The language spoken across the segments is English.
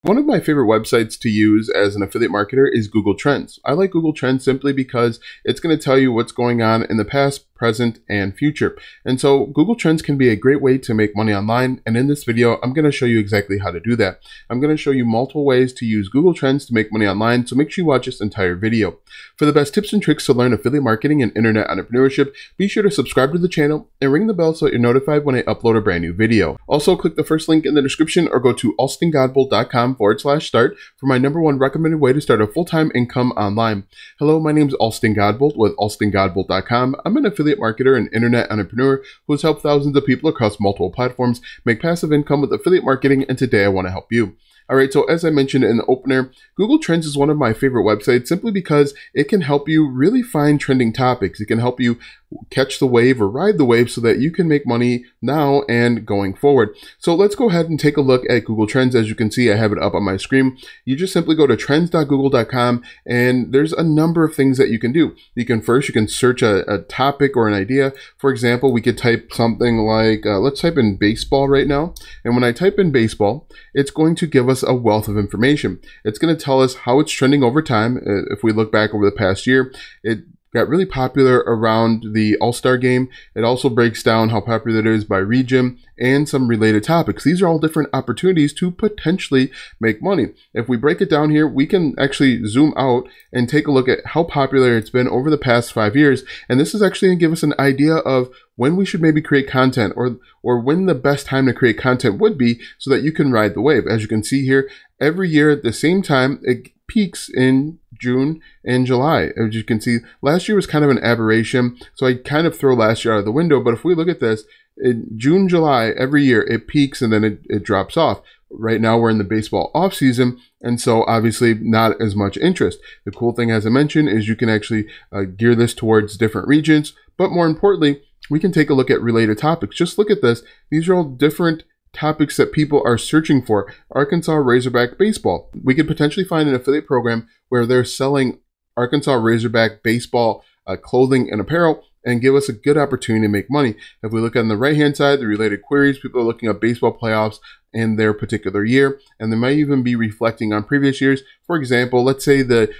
One of my favorite websites to use as an affiliate marketer is Google Trends. I like Google Trends simply because it's going to tell you what's going on in the past, present, and future. And so Google Trends can be a great way to make money online. And in this video, I'm going to show you exactly how to do that. I'm going to show you multiple ways to use Google Trends to make money online. So make sure you watch this entire video. For the best tips and tricks to learn affiliate marketing and internet entrepreneurship, be sure to subscribe to the channel and ring the bell so that you're notified when I upload a brand new video. Also, click the first link in the description or go to alstongodbold.com/start for my #1 recommended way to start a full-time income online. Hello, my name is Alston Godbold with alstongodbold.com. I'm an affiliate marketer and internet entrepreneur who has helped thousands of people across multiple platforms make passive income with affiliate marketing, and today I want to help you. Alright, so as I mentioned in the opener, Google Trends is one of my favorite websites simply because it can help you really find trending topics. It can help you catch the wave or ride the wave so that you can make money now and going forward. So let's go ahead and take a look at Google Trends. As you can see, I have it up on my screen. You just simply go to trends.google.com and there's a number of things that you can do. You can search a topic or an idea. For example, we could type something like, let's type in baseball right now. And when I type in baseball, it's going to give us a wealth of information. It's going to tell us how it's trending over time. If we look back over the past year, it got really popular around the All-Star game. It also breaks down how popular it is by region and some related topics. These are all different opportunities to potentially make money. If we break it down here, we can actually zoom out and take a look at how popular it's been over the past 5 years. And this is actually going to give us an idea of when we should maybe create content or when the best time to create content would be so that you can ride the wave. As you can see here, every year at the same time, it peaks in June and July. As you can see, last year was kind of an aberration, so I kind of throw last year out of the window. But if we look at this, in June, July, every year it peaks and then it drops off. Right now we're in the baseball off season, and so obviously not as much interest. The cool thing, as I mentioned, is you can actually gear this towards different regions, but more importantly, we can take a look at related topics. Just look at this. These are all different topics that people are searching for. Arkansas Razorback baseball. We could potentially find an affiliate program where they're selling Arkansas Razorback baseball clothing and apparel and give us a good opportunity to make money. If we look on the right-hand side, the related queries, people are looking at baseball playoffs in their particular year, and they might even be reflecting on previous years. For example, let's say the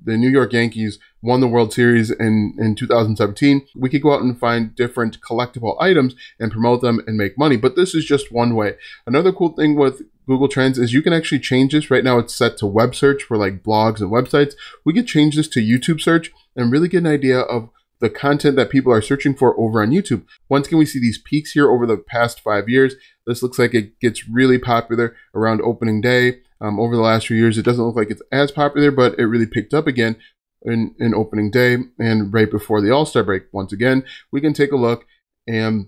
New York Yankees won the World Series in 2017. We could go out and find different collectible items and promote them and make money, but this is just one way. Another cool thing with Google Trends is you can actually change this. Right now it's set to web search for like blogs and websites. We could change this to YouTube search and really get an idea of the content that people are searching for over on YouTube. Once again, we see these peaks here over the past 5 years. This looks like it gets really popular around opening day. Over the last few years, it doesn't look like it's as popular, but it really picked up again in opening day and right before the All-Star break. Once again, we can take a look and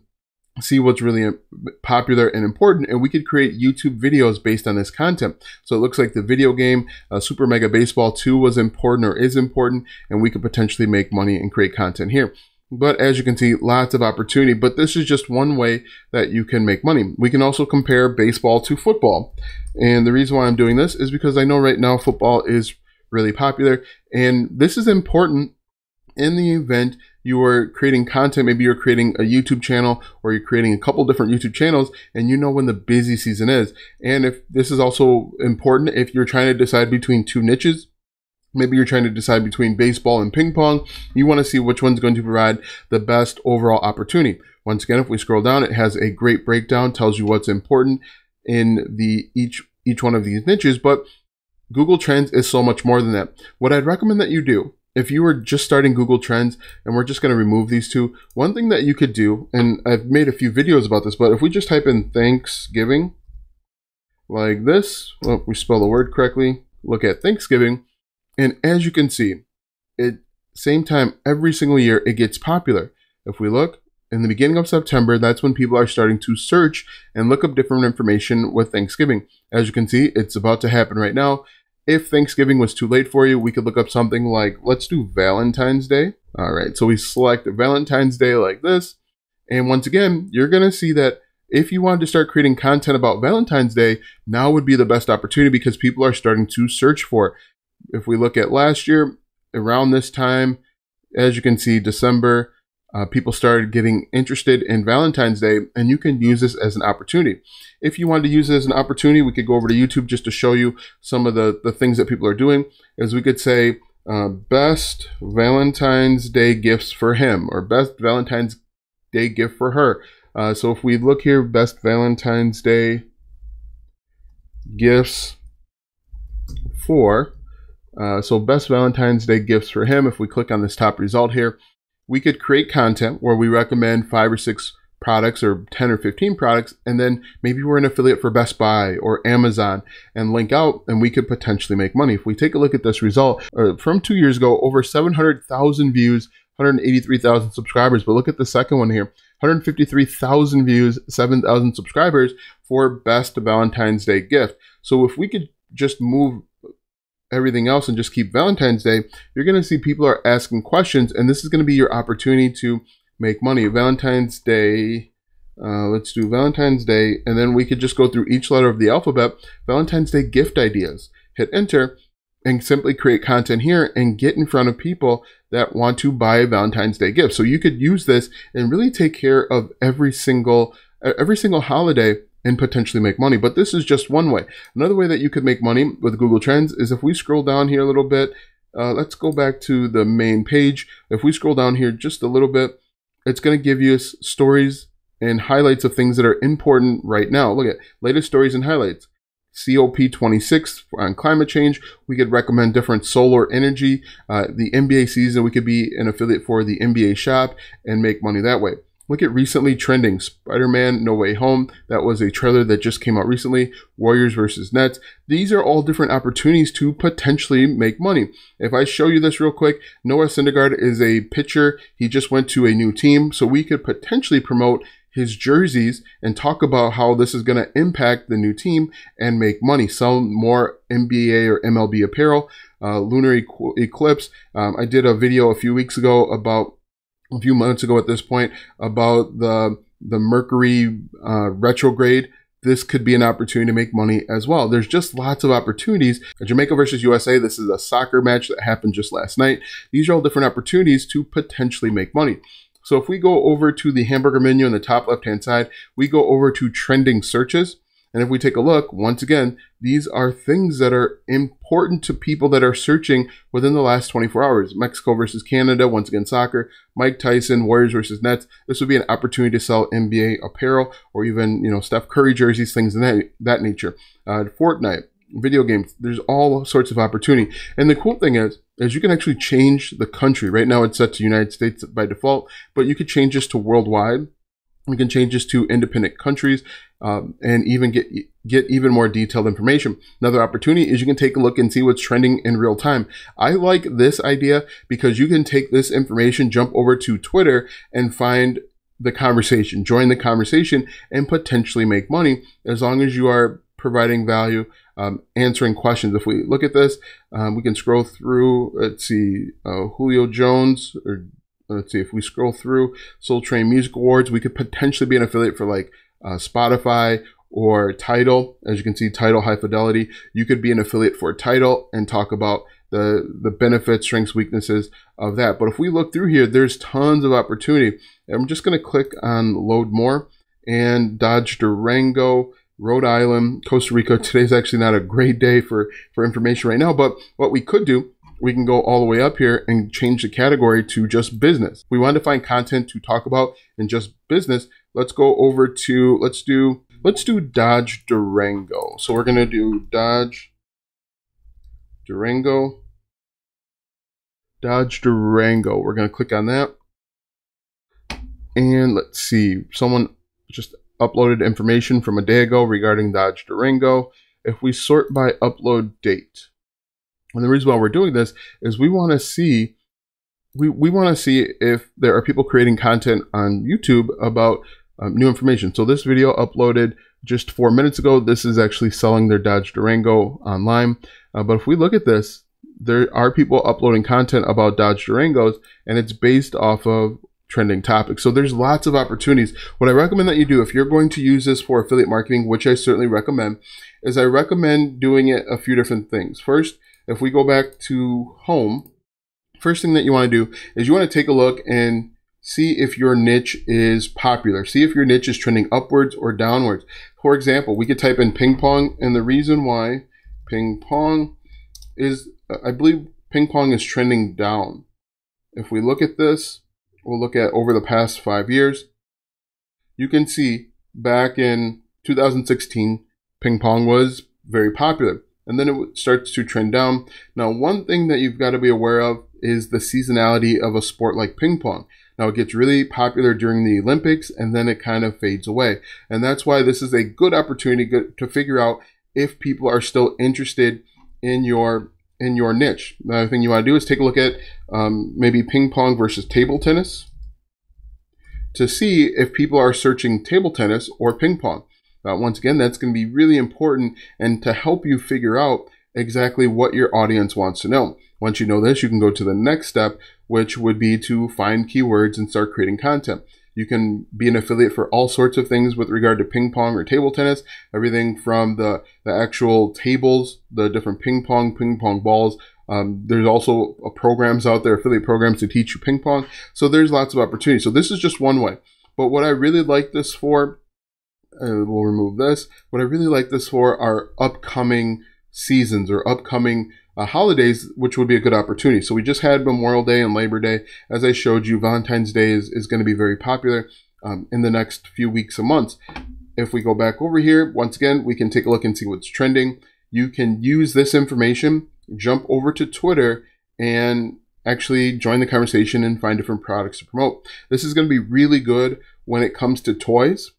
see what's really popular and important, and we could create YouTube videos based on this content. So it looks like the video game Super Mega Baseball 2 was important or is important, and we could potentially make money and create content here. But as you can see, lots of opportunity, but this is just one way that you can make money. We can also compare baseball to football. And the reason why I'm doing this is because I know right now football is really popular, and this is important in the event you are creating content. Maybe you're creating a YouTube channel or you're creating a couple different YouTube channels and you know when the busy season is. And if this is also important if you're trying to decide between two niches. Maybe you're trying to decide between baseball and ping pong. You want to see which one's going to provide the best overall opportunity. Once again, if we scroll down, it has a great breakdown, tells you what's important in each one of these niches. But Google Trends is so much more than that. What I'd recommend that you do, if you were just starting Google Trends, and we're just going to remove these two, one thing that you could do, and I've made a few videos about this, but if we just type in Thanksgiving, like this, well, we spell the word correctly, look at Thanksgiving, and as you can see, at same time, every single year, it gets popular. If we look, in the beginning of September, that's when people are starting to search and look up different information with Thanksgiving. As you can see, it's about to happen right now. If Thanksgiving was too late for you, we could look up something like, let's do Valentine's Day. All right, so we select Valentine's Day like this. And once again, you're going to see that if you wanted to start creating content about Valentine's Day, now would be the best opportunity because people are starting to search for it. If we look at last year, around this time, as you can see, December people started getting interested in Valentine's Day, and you can use this as an opportunity. If you wanted to use it as an opportunity, we could go over to YouTube just to show you some of the things that people are doing. As we could say, best Valentine's Day gifts for him, or best Valentine's Day gift for her. So if we look here, best Valentine's Day gifts for, so best Valentine's Day gifts for him. If we click on this top result here, we could create content where we recommend 5 or 6 products or 10 or 15 products, and then maybe we're an affiliate for Best Buy or Amazon and link out, and we could potentially make money. If we take a look at this result from 2 years ago, over 700,000 views, 183,000 subscribers. But look at the second one here, 153,000 views, 7,000 subscribers for best Valentine's Day gift. So if we could just move everything else and just keep Valentine's Day, you're going to see people are asking questions, and this is going to be your opportunity to make money. Valentine's Day, let's do Valentine's Day, and then we could just go through each letter of the alphabet. Valentine's Day gift ideas. Hit enter and simply create content here and get in front of people that want to buy a Valentine's Day gift. So you could use this and really take care of every single holiday and potentially make money. But this is just one way. Another way that you could make money with Google Trends is if we scroll down here a little bit. Let's go back to the main page. If we scroll down here just a little bit, it's going to give you stories and highlights of things that are important right now. Look at latest stories and highlights. COP26 on climate change. We could recommend different solar energy. The NBA season, we could be an affiliate for the NBA shop and make money that way. Look at recently trending. Spider-Man No Way Home. That was a trailer that just came out recently. Warriors versus Nets. These are all different opportunities to potentially make money. If I show you this real quick, Noah Syndergaard is a pitcher. He just went to a new team. So we could potentially promote his jerseys and talk about how this is going to impact the new team and make money. Sell more NBA or MLB apparel. Lunar eclipse. I did a video a few months ago at this point, about the Mercury retrograde. This could be an opportunity to make money as well. There's just lots of opportunities. Jamaica versus USA, this is a soccer match that happened just last night. These are all different opportunities to potentially make money. So if we go over to the hamburger menu on the top left-hand side, we go over to trending searches. And if we take a look, once again, these are things that are important to people that are searching within the last 24 hours. Mexico versus Canada, once again, soccer. Mike Tyson, Warriors versus Nets. This would be an opportunity to sell NBA apparel, or even, Steph Curry jerseys, things of that nature. Fortnite, video games. There's all sorts of opportunity. And the cool thing is you can actually change the country. Right now it's set to United States by default, but you could change this to worldwide. We can change this to independent countries, and even get even more detailed information. Another opportunity is you can take a look and see what's trending in real time. I like this idea because you can take this information, jump over to Twitter and find the conversation, join the conversation, and potentially make money as long as you are providing value, answering questions. If we look at this, we can scroll through, let's see, Julio Jones, or let's see, if we scroll through Soul Train Music Awards, we could potentially be an affiliate for like Spotify or Tidal. As you can see, Tidal High Fidelity. You could be an affiliate for Tidal and talk about the benefits, strengths, weaknesses of that. But if we look through here, there's tons of opportunity. I'm just going to click on Load More, and Dodge Durango, Rhode Island, Costa Rica. Today's actually not a great day for information right now, but what we could do, we can go all the way up here and change the category to just business. We want to find content to talk about in just business. Let's go over to, let's do Dodge Durango. So we're going to do Dodge Durango. We're going to click on that. And let's see, someone just uploaded information from a day ago regarding Dodge Durango. If we sort by upload date, and the reason why we're doing this is we want to see if there are people creating content on YouTube about new information. So this video uploaded just 4 minutes ago. This is actually selling their Dodge Durango online. But if we look at this, there are people uploading content about Dodge Durangos, and it's based off of trending topics. So there's lots of opportunities. What I recommend that you do, if you're going to use this for affiliate marketing, which I certainly recommend, is I recommend doing it a few different things. First, if we go back to home, first thing that you want to do is you want to take a look and see if your niche is popular. See if your niche is trending upwards or downwards. For example, we could type in ping pong, and the reason why ping pong is, I believe ping pong is trending down. If we look at this, we'll look at over the past 5 years. You can see back in 2016, ping pong was very popular, and then it starts to trend down. Now, one thing that you've got to be aware of is the seasonality of a sport like ping pong. Now, it gets really popular during the Olympics, and then it kind of fades away. And that's why this is a good opportunity to figure out if people are still interested in your niche. Another thing you want to do is take a look at maybe ping pong versus table tennis to see if people are searching table tennis or ping pong. Once again, that's going to be really important and to help you figure out exactly what your audience wants to know. Once you know this, you can go to the next step, which would be to find keywords and start creating content. You can be an affiliate for all sorts of things with regard to ping pong or table tennis, everything from the actual tables, the different ping pong balls. There's also programs out there, affiliate programs to teach you ping pong. So there's lots of opportunities. So this is just one way. But what I really like this for, we'll remove this. What I really like this for are upcoming seasons or upcoming holidays, which would be a good opportunity. So we just had Memorial Day and Labor Day. As I showed you, Valentine's Day is going to be very popular in the next few weeks and months. If we go back over here, once again, we can take a look and see what's trending. You can use this information, jump over to Twitter, and actually join the conversation and find different products to promote. This is going to be really good when it comes to toys.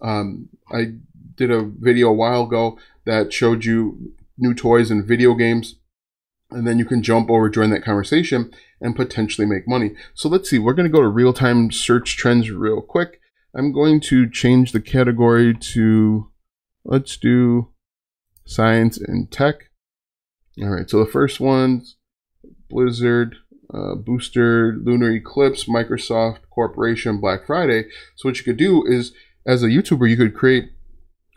I did a video a while ago that showed you new toys and video games, and then you can jump over, join that conversation, and potentially make money. So let's see, we're going to go to real-time search trends real quick. I'm going to change the category to, let's do science and tech. All right, so the first one's Blizzard, Booster, Lunar Eclipse, Microsoft Corporation, Black Friday. So what you could do is, as a YouTuber, you could create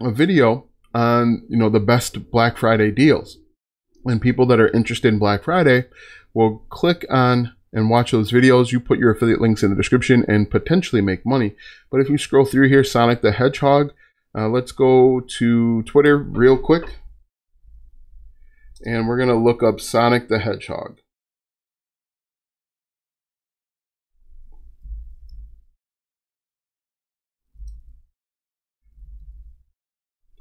a video on, the best Black Friday deals. And people that are interested in Black Friday will click on and watch those videos. You put your affiliate links in the description and potentially make money. But if you scroll through here, Sonic the Hedgehog, let's go to Twitter real quick. And we're going to look up Sonic the Hedgehog.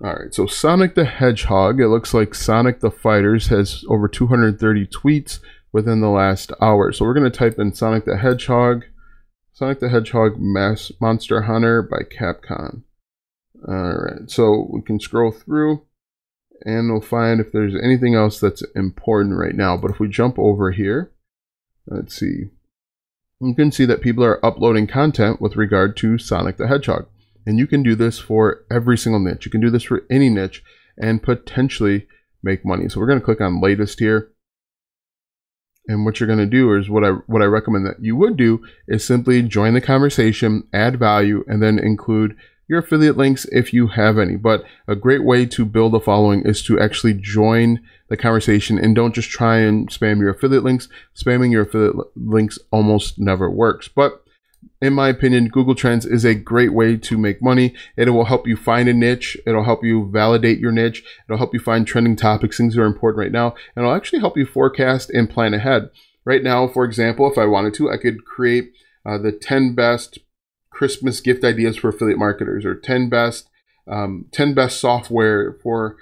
All right, so Sonic the Hedgehog, it looks like Sonic the Fighters has over 230 tweets within the last hour. So we're going to type in Sonic the Hedgehog Monster Hunter by Capcom. All right, so we can scroll through and we'll find if there's anything else that's important right now. But if we jump over here, let's see. You can see that people are uploading content with regard to Sonic the Hedgehog. And you can do this for every single niche. You can do this for any niche and potentially make money. So we're going to click on latest here. And what you're going to do is what I recommend that you would do is simply join the conversation, add value, and then include your affiliate links if you have any. But a great way to build a following is to actually join the conversation and don't just try and spam your affiliate links. Spamming your affiliate links almost never works. But in my opinion, Google Trends is a great way to make money. It will help you find a niche. It'll help you validate your niche. It'll help you find trending topics, things that are important right now. And it'll actually help you forecast and plan ahead. Right now, for example, if I wanted to, I could create the 10 best Christmas gift ideas for affiliate marketers, or 10 best software for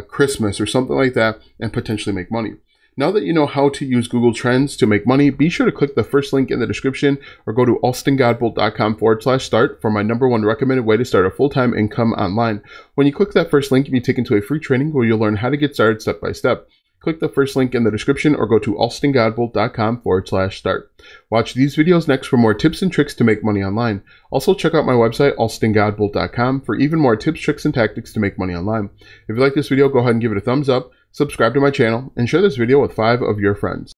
Christmas, or something like that, and potentially make money. Now that you know how to use Google Trends to make money, be sure to click the first link in the description or go to alstongodbolt.com/start for my #1 recommended way to start a full-time income online. When you click that first link, you'll be taken to a free training where you'll learn how to get started step by step. Click the first link in the description or go to alstongodbolt.com/start. Watch these videos next for more tips and tricks to make money online. Also, check out my website, alstongodbolt.com, for even more tips, tricks, and tactics to make money online. If you like this video, go ahead and give it a thumbs up, subscribe to my channel, and share this video with 5 of your friends.